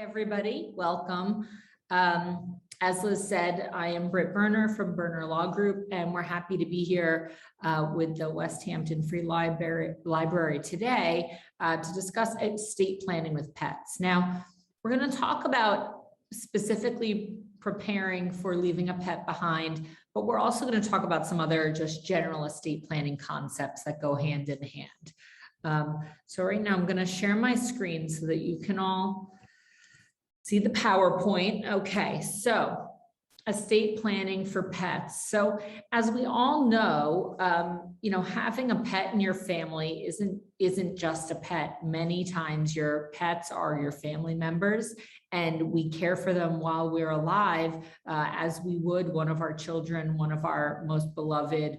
everybody. Welcome. As Liz said, I am Britt Berner from Berner Law Group, and we're happy to be here with the Westhampton Free Library today to discuss estate planning with pets. Now, we're going to talk about specifically preparing for leaving a pet behind, but we're also going to talk about some other just general estate planning concepts that go hand in hand. So right now I'm going to share my screen so that you can all see the PowerPoint. Okay, so estate planning for pets. So as we all know, having a pet in your family isn't just a pet. Many times your pets are your family members, and we care for them while we're alive, as we would one of our children, one of our most beloved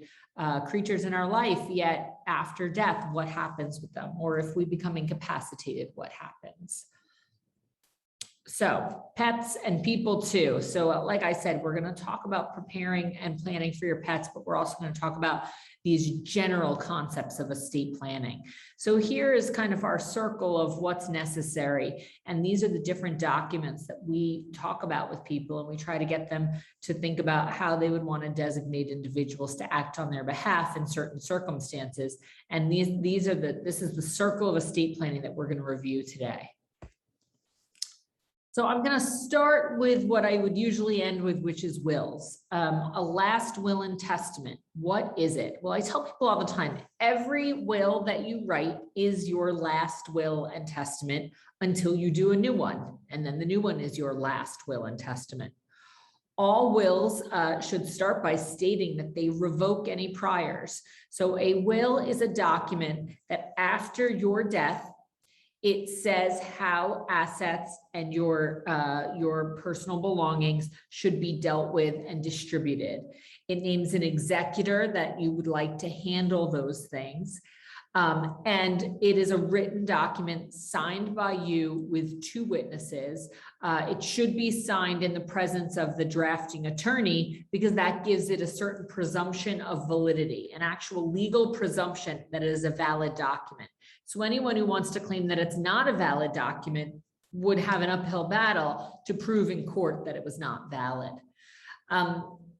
creatures in our life. Yet after death, what happens with them? Or if we become incapacitated, what happens? So pets and people too. So like I said, we're going to talk about preparing and planning for your pets, but we're also going to talk about these general concepts of estate planning. So here is kind of our circle of what's necessary. And these are the different documents that we talk about with people, and we try to get them to think about how they would want to designate individuals to act on their behalf in certain circumstances. And this is the circle of estate planning that we're going to review today. So I'm going to start with what I would usually end with, which is wills. A last will and testament. What is it? Well, I tell people all the time, every will that you write is your last will and testament until you do a new one. And then the new one is your last will and testament. All wills should start by stating that they revoke any priors. So a will is a document that after your death, it says how assets and your personal belongings should be dealt with and distributed. It names an executor that you would like to handle those things. And it is a written document signed by you with two witnesses. It should be signed in the presence of the drafting attorney, because that gives it a certain presumption of validity, an actual legal presumption that it is a valid document. So anyone who wants to claim that it's not a valid document would have an uphill battle to prove in court that it was not valid.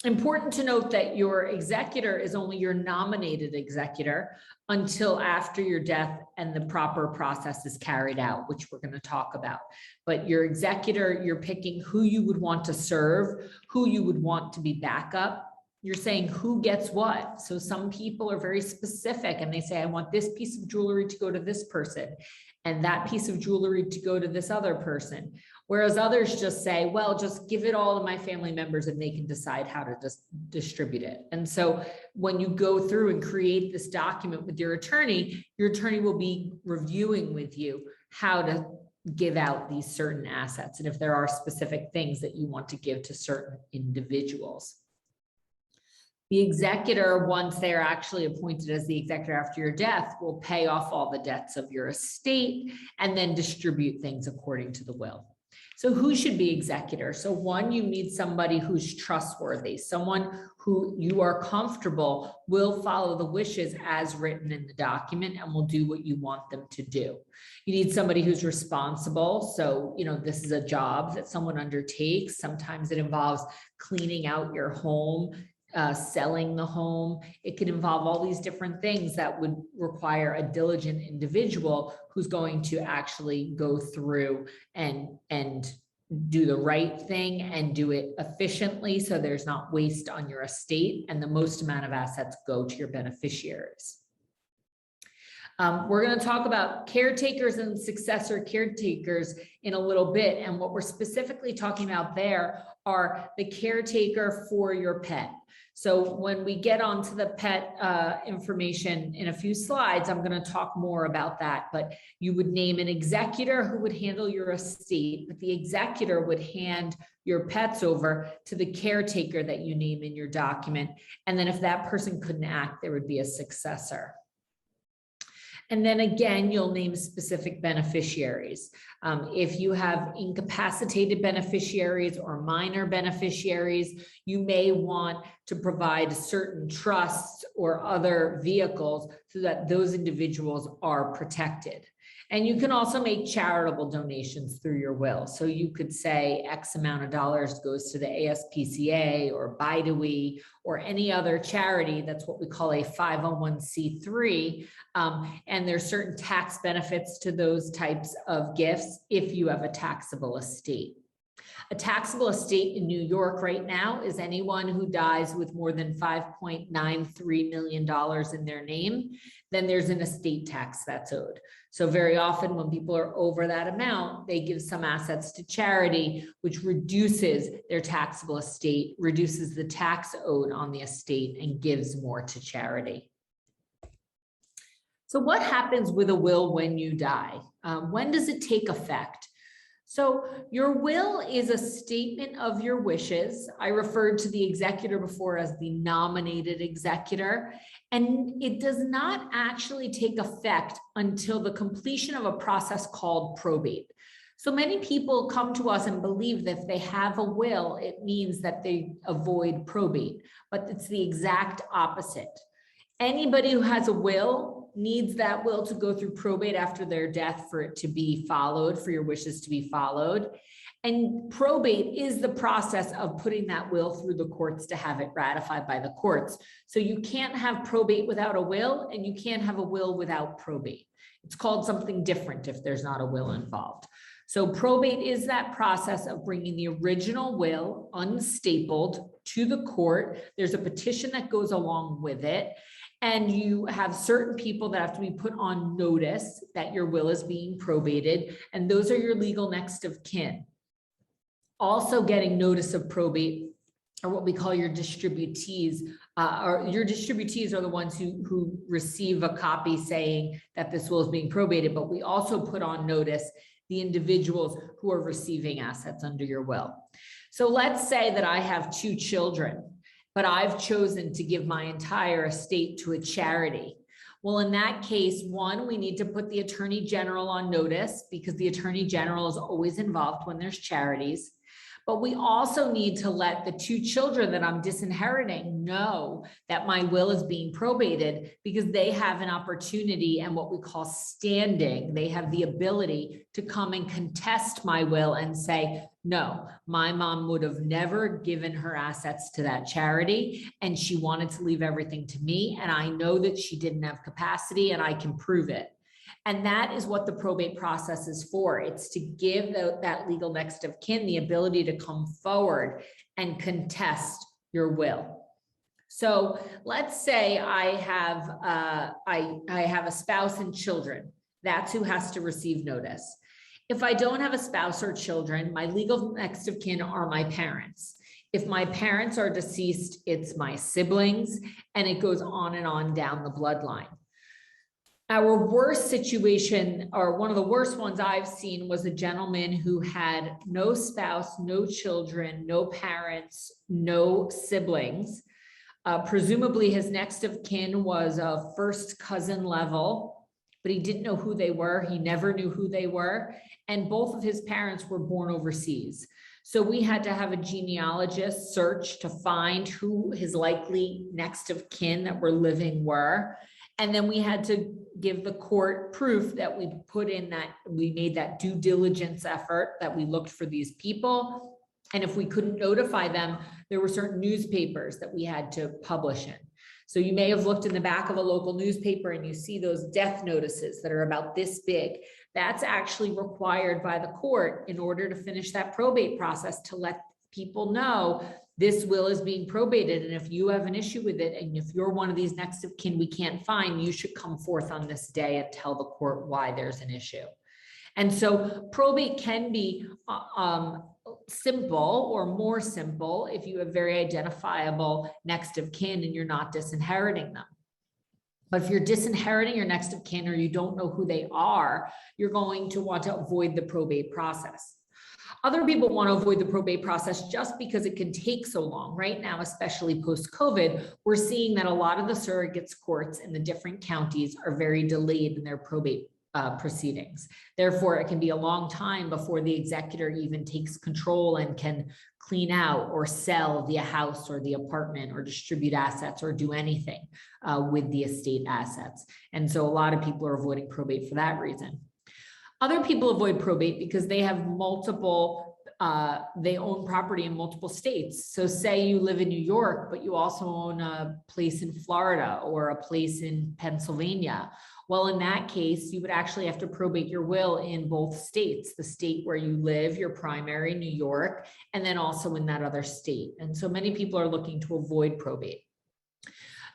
Important to note that your executor is only your nominated executor until after your death and the proper process is carried out, which we're going to talk about. But your executor, you're picking who you would want to serve, who you would want to be backup. You're saying who gets what. So some people are very specific and they say, I want this piece of jewelry to go to this person and that piece of jewelry to go to this other person. Whereas others just say, well, just give it all to my family members and they can decide how to just distribute it. And so when you go through and create this document with your attorney will be reviewing with you how to give out these certain assets, and if there are specific things that you want to give to certain individuals. The executor, once they are actually appointed as the executor after your death, will pay off all the debts of your estate and then distribute things according to the will. So who should be executor? So one, you need somebody who's trustworthy, someone who you are comfortable will follow the wishes as written in the document and will do what you want them to do. You need somebody who's responsible. So, this is a job that someone undertakes. Sometimes it involves cleaning out your home, selling the home. It could involve all these different things that would require a diligent individual who's going to actually go through and do the right thing and do it efficiently, so there's not waste on your estate and the most amount of assets go to your beneficiaries. We're going to talk about caretakers and successor caretakers in a little bit. And what we're specifically talking about there are the caretaker for your pet. So when we get onto the pet information in a few slides, I'm going to talk more about that. But you would name an executor who would handle your estate, but the executor would hand your pets over to the caretaker that you name in your document. And then if that person couldn't act, there would be a successor. And then again, you'll name specific beneficiaries. If you have incapacitated beneficiaries or minor beneficiaries, you may want to provide certain trusts or other vehicles so that those individuals are protected. And you can also make charitable donations through your will. So you could say X amount of dollars goes to the ASPCA or BIDOE or any other charity. That's what we call a 501c3. And there's certain tax benefits to those types of gifts if you have a taxable estate. A taxable estate in New York right now is anyone who dies with more than $5.93 million in their name. Then there's an estate tax that's owed. So very often when people are over that amount, they give some assets to charity, which reduces their taxable estate, reduces the tax owed on the estate, and gives more to charity. So what happens with a will when you die? When does it take effect? So your will is a statement of your wishes. I referred to the executor before as the nominated executor, and it does not actually take effect until the completion of a process called probate. So many people come to us and believe that if they have a will, it means that they avoid probate, but it's the exact opposite. Anybody who has a will needs that will to go through probate after their death for it to be followed, for your wishes to be followed. And probate is the process of putting that will through the courts to have it ratified by the courts. So you can't have probate without a will, and you can't have a will without probate. It's called something different if there's not a will involved. So probate is that process of bringing the original will unstapled to the court. There's a petition that goes along with it. And you have certain people that have to be put on notice that your will is being probated. And those are your legal next of kin. Also getting notice of probate are what we call your distributees. Your distributees are the ones who receive a copy saying that this will is being probated, but we also put on notice the individuals who are receiving assets under your will. So let's say that I have 2 children, but I've chosen to give my entire estate to a charity. Well, in that case, one, we need to put the Attorney General on notice because the Attorney General is always involved when there's charities. But we also need to let the 2 children that I'm disinheriting know that my will is being probated because they have an opportunity and what we call standing. They have the ability to come and contest my will and say, no, my mom would have never given her assets to that charity and she wanted to leave everything to me. And I know that she didn't have capacity and I can prove it. And that is what the probate process is for. It's to give that legal next of kin the ability to come forward and contest your will. So let's say I have a spouse and children. That's who has to receive notice. If I don't have a spouse or children, my legal next of kin are my parents. If my parents are deceased, it's my siblings, and it goes on and on down the bloodline. Our worst situation, or one of the worst ones I've seen, was a gentleman who had no spouse, no children, no parents, no siblings. Presumably his next of kin was a first cousin level, but he didn't know who they were. He never knew who they were. And both of his parents were born overseas. So we had to have a genealogist search to find who his likely next of kin that were living were. And then we had to give the court proof that we put in that we made that due diligence effort, that we looked for these people. And if we couldn't notify them, there were certain newspapers that we had to publish in. So you may have looked in the back of a local newspaper and you see those death notices that are about this big. That's actually required by the court in order to finish that probate process, to let people know this will is being probated. And if you have an issue with it, and if you're one of these next of kin we can't find, you should come forth on this day and tell the court why there's an issue. And so probate can be simple or more simple if you have very identifiable next of kin and you're not disinheriting them. But if you're disinheriting your next of kin or you don't know who they are, you're going to want to avoid the probate process. Other people want to avoid the probate process just because it can take so long. Right now, especially post-COVID, we're seeing that a lot of the surrogates courts in the different counties are very delayed in their probate proceedings. Therefore, it can be a long time before the executor even takes control and can clean out or sell the house or the apartment or distribute assets or do anything with the estate assets. And so a lot of people are avoiding probate for that reason. Other people avoid probate because they have multiple, they own property in multiple states. So say you live in New York, but you also own a place in Florida or a place in Pennsylvania. Well, in that case, you would actually have to probate your will in both states, the state where you live, your primary, New York, and then also in that other state. And so many people are looking to avoid probate.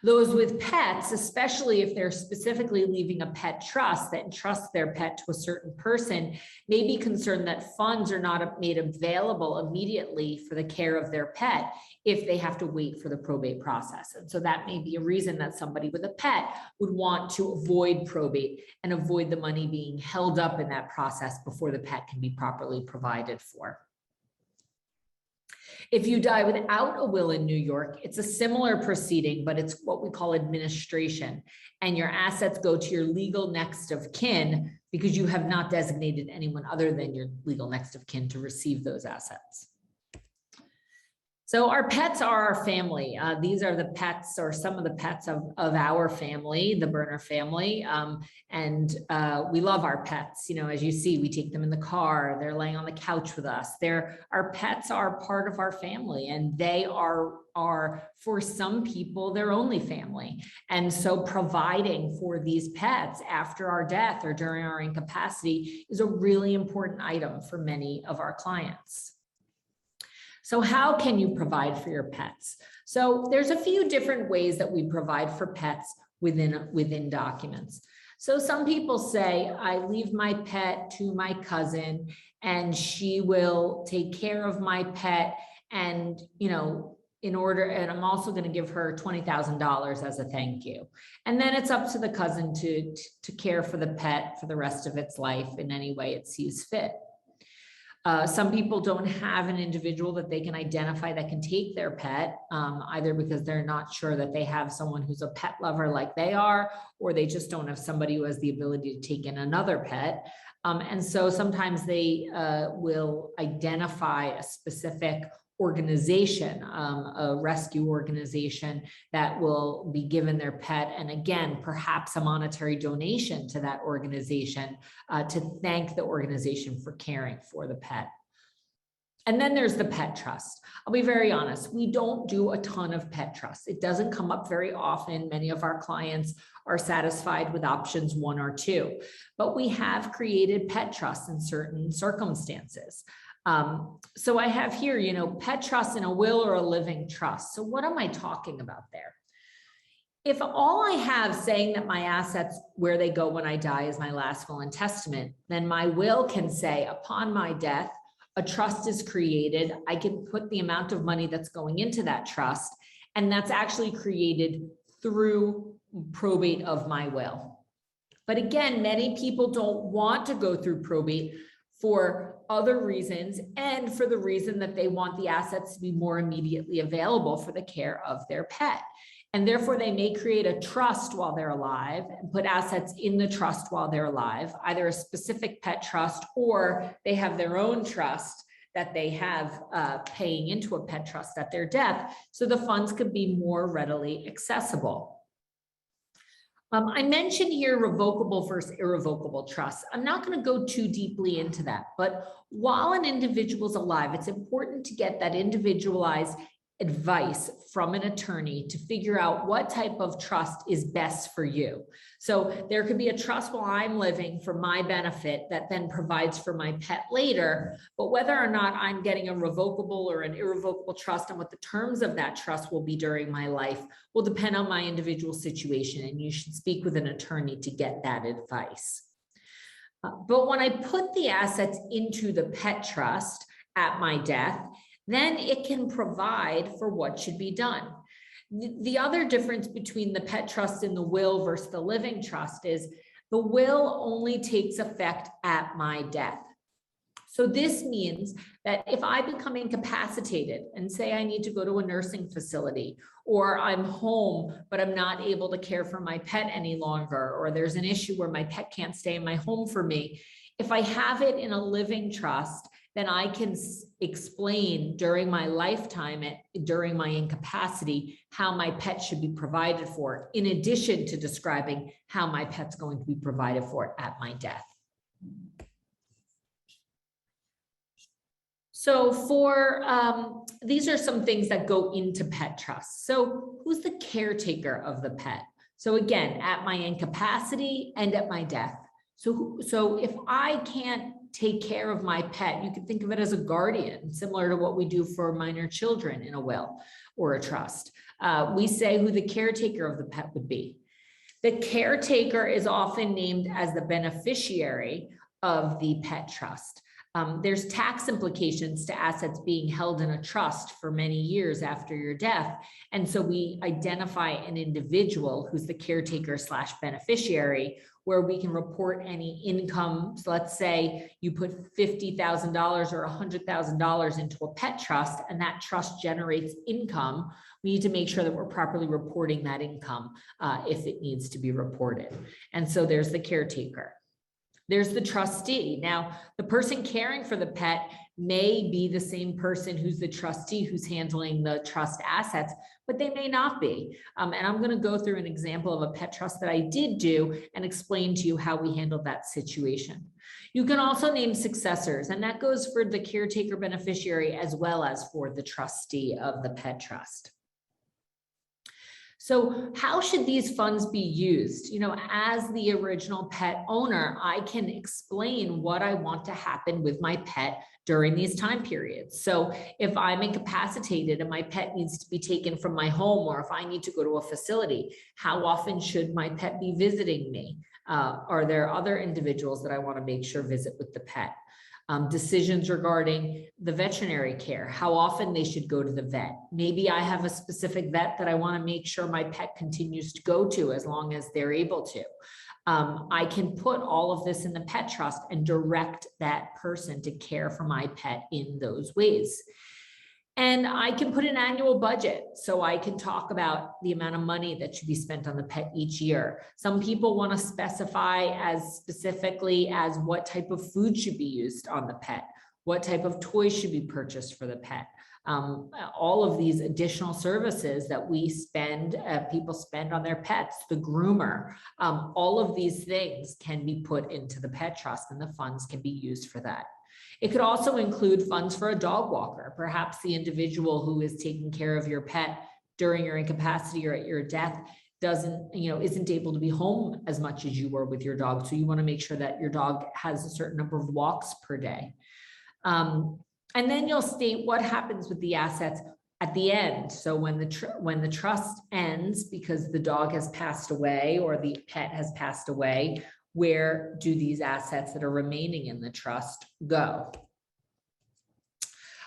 Those with pets, especially if they're specifically leaving a pet trust that entrusts their pet to a certain person, may be concerned that funds are not made available immediately for the care of their pet if they have to wait for the probate process. And so that may be a reason that somebody with a pet would want to avoid probate and avoid the money being held up in that process before the pet can be properly provided for. If you die without a will in New York, it's a similar proceeding, but it's what we call administration. And your assets go to your legal next of kin because you have not designated anyone other than your legal next of kin to receive those assets. So our pets are our family. These are the pets or some of the pets of our family, the Burner family. We love our pets. You know, as you see, we take them in the car, they're laying on the couch with us. Our pets are part of our family, and they are for some people, their only family. And so providing for these pets after our death or during our incapacity is a really important item for many of our clients. So how can you provide for your pets? So there's a few different ways that we provide for pets within documents. So some people say, I leave my pet to my cousin and she will take care of my pet, and, you know, and I'm also going to give her $20,000 as a thank you. And then it's up to the cousin to care for the pet for the rest of its life in any way it sees fit. Some people don't have an individual that they can identify that can take their pet, either because they're not sure that they have someone who's a pet lover like they are, or they just don't have somebody who has the ability to take in another pet. And so sometimes they will identify a specific organization, a rescue organization that will be given their pet, and again, perhaps a monetary donation to that organization to thank the organization for caring for the pet. And then there's the pet trust. I'll be very honest, we don't do a ton of pet trusts. It doesn't come up very often. Many of our clients are satisfied with options 1 or 2, but we have created pet trusts in certain circumstances. So I have here, you know, pet trust in a will or a living trust. So what am I talking about there? If all I have saying that my assets, where they go when I die, is my last will and testament, then my will can say, upon my death, a trust is created. I can put the amount of money that's going into that trust, and that's actually created through probate of my will. But again, many people don't want to go through probate for other reasons, and for the reason that they want the assets to be more immediately available for the care of their pet. And therefore they may create a trust while they're alive and put assets in the trust while they're alive, either a specific pet trust, or they have their own trust that they have paying into a pet trust at their death, so the funds could be more readily accessible. I mentioned here revocable versus irrevocable trusts. I'm not going to go too deeply into that, but while an individual is alive, it's important to get that individualized advice from an attorney to figure out what type of trust is best for you. So there could be a trust while I'm living for my benefit that then provides for my pet later, but whether or not I'm getting a revocable or an irrevocable trust and what the terms of that trust will be during my life will depend on my individual situation, and you should speak with an attorney to get that advice. But when I put the assets into the pet trust at my death, then it can provide for what should be done. The other difference between the pet trust and the will versus the living trust is the will only takes effect at my death. So this means that if I become incapacitated and say I need to go to a nursing facility, or I'm home, but I'm not able to care for my pet any longer, or there's an issue where my pet can't stay in my home for me, if I have it in a living trust, then I can explain during my lifetime, during my incapacity, how my pet should be provided for, in addition to describing how my pet's going to be provided for at my death. So these are some things that go into pet trusts. So who's the caretaker of the pet? So again, at my incapacity and at my death. So if I can't take care of my pet, you can think of it as a guardian, similar to what we do for minor children in a will or a trust. We say who the caretaker of the pet would be. The caretaker is often named as the beneficiary of the pet trust. There's tax implications to assets being held in a trust for many years after your death. And so we identify an individual who's the caretaker / beneficiary, where we can report any income. So let's say you put $50,000 or $100,000 into a pet trust, and that trust generates income. We need to make sure that we're properly reporting that income if it needs to be reported. And so there's the caretaker. There's the trustee. Now, the person caring for the pet may be the same person who's the trustee who's handling the trust assets, but they may not be. And I'm going to go through an example of a pet trust that I did do and explain to you how we handled that situation. You can also name successors, and that goes for the caretaker beneficiary as well as for the trustee of the pet trust. So how should these funds be used? You know, as the original pet owner, I can explain what I want to happen with my pet during these time periods. So if I'm incapacitated and my pet needs to be taken from my home, or if I need to go to a facility, how often should my pet be visiting me? Are there other individuals that I want to make sure visit with the pet? Decisions regarding the veterinary care, how often they should go to the vet. Maybe I have a specific vet that I want to make sure my pet continues to go to as long as they're able to. I can put all of this in the pet trust and direct that person to care for my pet in those ways. And I can put an annual budget, so I can talk about the amount of money that should be spent on the pet each year. Some people want to specify as specifically as what type of food should be used on the pet, what type of toys should be purchased for the pet. All of these additional services that we spend, people spend on their pets, the groomer, all of these things can be put into the pet trust, and the funds can be used for that. It could also include funds for a dog walker. Perhaps the individual who is taking care of your pet during your incapacity or at your death isn't able to be home as much as you were with your dog. So you want to make sure that your dog has a certain number of walks per day. And then you'll state what happens with the assets at the end. So when the trust ends because the dog has passed away or the pet has passed away, where do these assets that are remaining in the trust go?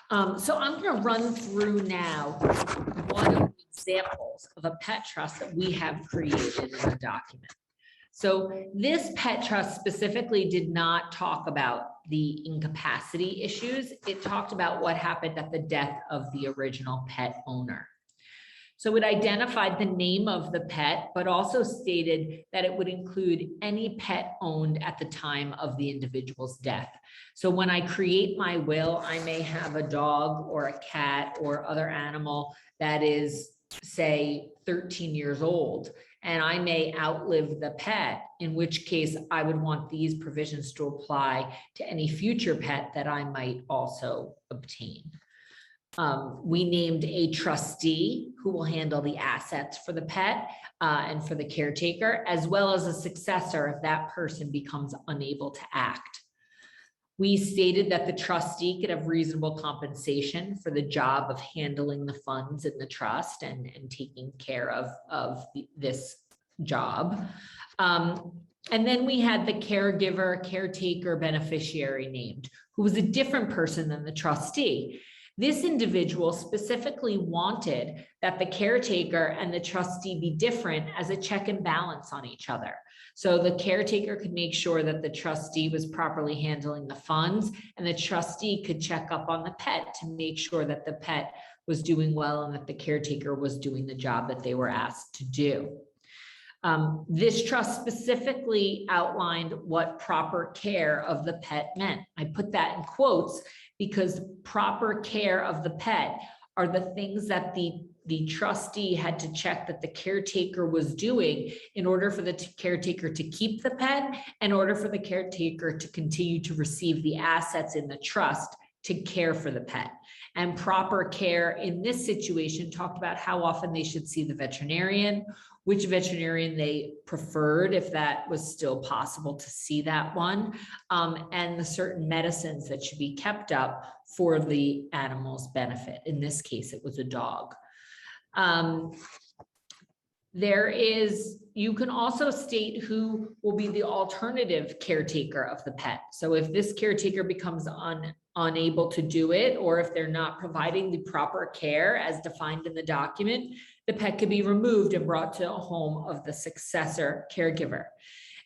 So I'm going to run through now one of the examples of a pet trust that we have created in the document. So this pet trust specifically did not talk about the incapacity issues. It talked about what happened at the death of the original pet owner. So it identified the name of the pet, but also stated that it would include any pet owned at the time of the individual's death. So when I create my will, I may have a dog or a cat or other animal that is, say, 13 years old, and I may outlive the pet, in which case I would want these provisions to apply to any future pet that I might also obtain. We named a trustee who will handle the assets for the pet and for the caretaker, as well as a successor if that person becomes unable to act. We stated that the trustee could have reasonable compensation for the job of handling the funds in the trust and taking care of this job. And then we had the caregiver, caretaker, beneficiary named, who was a different person than the trustee. This individual specifically wanted that the caretaker and the trustee be different as a check and balance on each other. So the caretaker could make sure that the trustee was properly handling the funds, and the trustee could check up on the pet to make sure that the pet was doing well and that the caretaker was doing the job that they were asked to do. This trust specifically outlined what proper care of the pet meant. I put that in quotes because proper care of the pet are the things that the trustee had to check that the caretaker was doing in order for the caretaker to keep the pet, in order for the caretaker to continue to receive the assets in the trust to care for the pet. And proper care in this situation talked about how often they should see the veterinarian, which veterinarian they preferred, if that was still possible to see that one, and the certain medicines that should be kept up for the animal's benefit. In this case, it was a dog. You can also state who will be the alternative caretaker of the pet. So if this caretaker becomes unable to do it, or if they're not providing the proper care as defined in the document, the pet could be removed and brought to a home of the successor caregiver.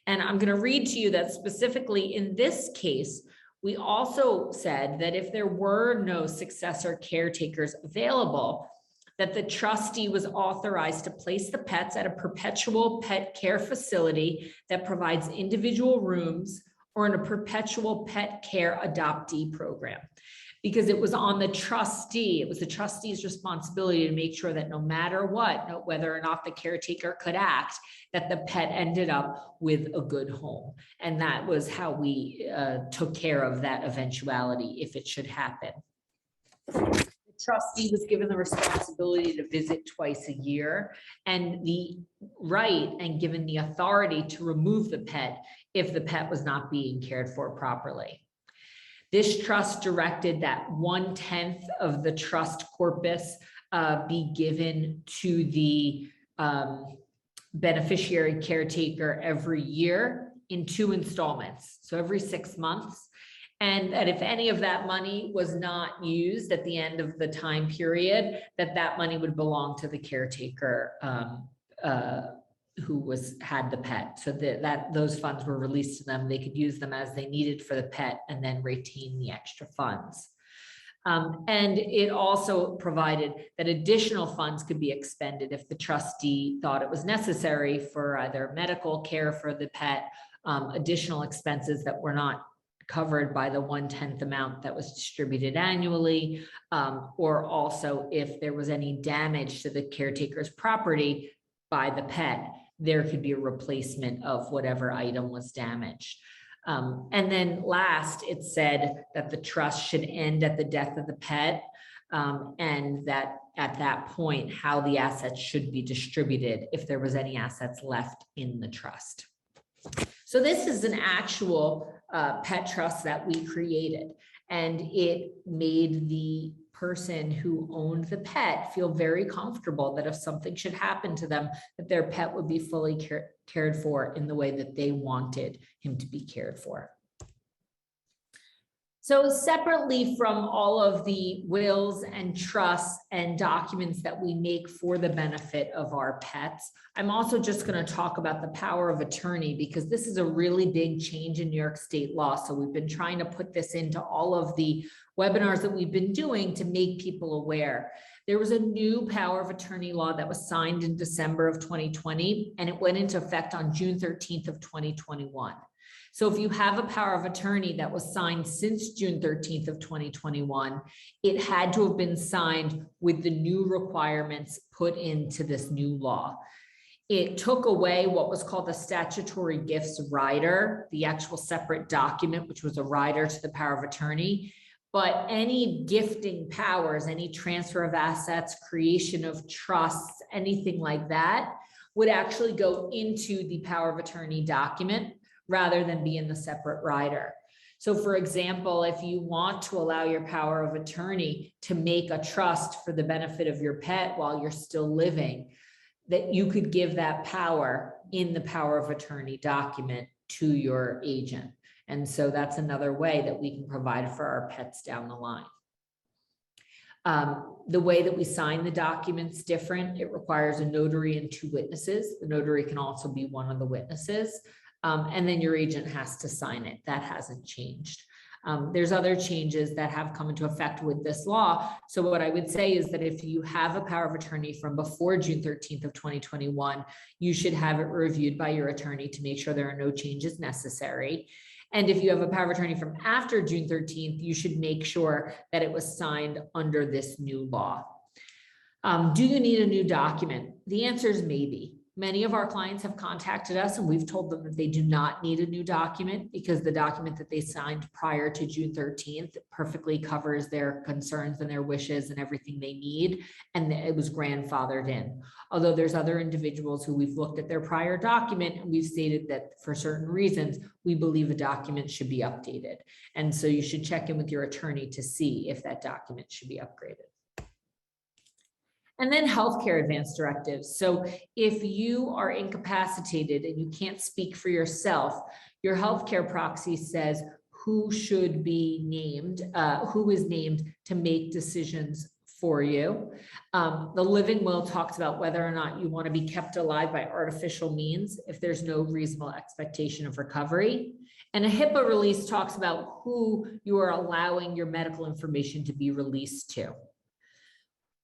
And I'm going to read to you that specifically in this case, we also said that if there were no successor caretakers available, that the trustee was authorized to place the pets at a perpetual pet care facility that provides individual rooms, or in a perpetual pet care adoptee program. Because it was on the trustee, it was the trustee's responsibility to make sure that no matter what, whether or not the caretaker could act, that the pet ended up with a good home. And that was how we took care of that eventuality if it should happen. The trustee was given the responsibility to visit twice a year, and the right and given the authority to remove the pet if the pet was not being cared for properly. This trust directed that 1/10 of the trust corpus be given to the beneficiary caretaker every year in 2 installments, so every 6 months. And that if any of that money was not used at the end of the time period, that money would belong to the caretaker who had the pet. So that those funds were released to them. They could use them as they needed for the pet and then retain the extra funds. And it also provided that additional funds could be expended if the trustee thought it was necessary for either medical care for the pet, additional expenses that were not covered by the 1/10 amount that was distributed annually, or also if there was any damage to the caretaker's property by the pet, there could be a replacement of whatever item was damaged. And then last, it said that the trust should end at the death of the pet, and that at that point, how the assets should be distributed if there was any assets left in the trust. So this is an actual pet trust that we created, and it made the person who owned the pet feel very comfortable that if something should happen to them, that their pet would be fully cared for in the way that they wanted him to be cared for. So separately from all of the wills and trusts and documents that we make for the benefit of our pets, I'm also just going to talk about the power of attorney, because this is a really big change in New York state law. So we've been trying to put this into all of the webinars that we've been doing to make people aware. There was a new power of attorney law that was signed in December of 2020, and it went into effect on June 13th of 2021. So if you have a power of attorney that was signed since June 13th of 2021, it had to have been signed with the new requirements put into this new law. It took away what was called the statutory gifts rider, the actual separate document, which was a rider to the power of attorney. But any gifting powers, any transfer of assets, creation of trusts, anything like that would actually go into the power of attorney document rather than be in the separate rider. So for example, if you want to allow your power of attorney to make a trust for the benefit of your pet while you're still living, that you could give that power in the power of attorney document to your agent. And so that's another way that we can provide for our pets down the line. The way that we sign the document's different. It requires a notary and 2 witnesses. The notary can also be one of the witnesses. And then your agent has to sign it. That hasn't changed. There's other changes that have come into effect with this law. So what I would say is that if you have a power of attorney from before June 13th of 2021, you should have it reviewed by your attorney to make sure there are no changes necessary. And if you have a power of attorney from after June 13th, you should make sure that it was signed under this new law. Do you need a new document? The answer is maybe. Many of our clients have contacted us and we've told them that they do not need a new document because the document that they signed prior to June 13th perfectly covers their concerns and their wishes and everything they need. And it was grandfathered in. Although there's other individuals who we've looked at their prior document and we've stated that for certain reasons, we believe a document should be updated. And so you should check in with your attorney to see if that document should be upgraded. And then healthcare advance directives. So if you are incapacitated and you can't speak for yourself, your healthcare proxy says who should be named, who is named to make decisions for you. The living will talks about whether or not you want to be kept alive by artificial means if there's no reasonable expectation of recovery. And a HIPAA release talks about who you are allowing your medical information to be released to.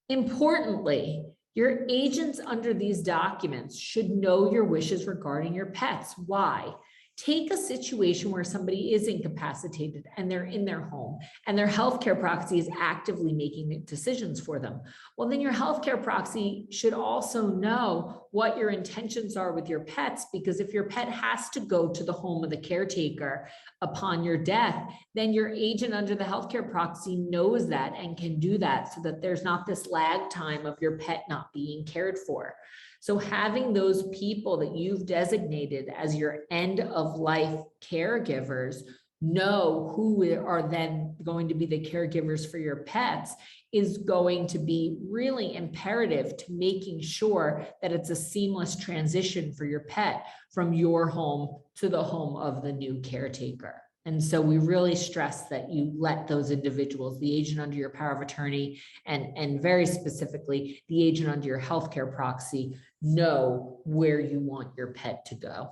Importantly, your agents under these documents should know your wishes regarding your pets. Why? Take a situation where somebody is incapacitated and they're in their home and their healthcare proxy is actively making decisions for them. Well, then your healthcare proxy should also know what your intentions are with your pets, because if your pet has to go to the home of the caretaker upon your death, then your agent under the healthcare proxy knows that and can do that so that there's not this lag time of your pet not being cared for. So having those people that you've designated as your end of life caregivers know who are then going to be the caregivers for your pets is going to be really imperative to making sure that it's a seamless transition for your pet from your home to the home of the new caretaker. And so we really stress that you let those individuals, the agent under your power of attorney, and very specifically, the agent under your healthcare proxy, know where you want your pet to go.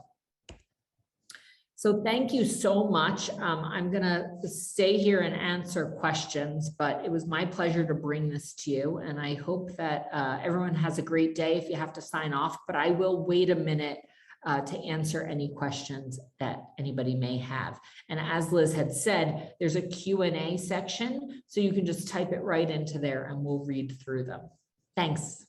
So thank you so much. I'm gonna stay here and answer questions, but it was my pleasure to bring this to you. And I hope that everyone has a great day if you have to sign off, but I will wait a minute to answer any questions that anybody may have. And as Liz had said, there's a Q&A section, so you can just type it right into there and we'll read through them. Thanks.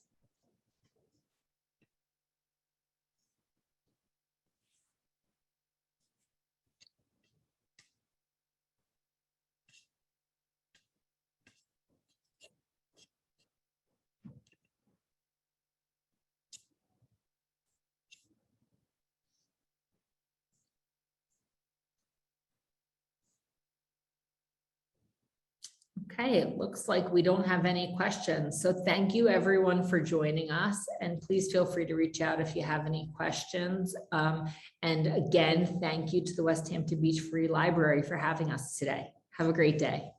Okay, it looks like we don't have any questions. So thank you everyone for joining us, and please feel free to reach out if you have any questions. And again, thank you to the Westhampton Beach Free Library for having us today. Have a great day.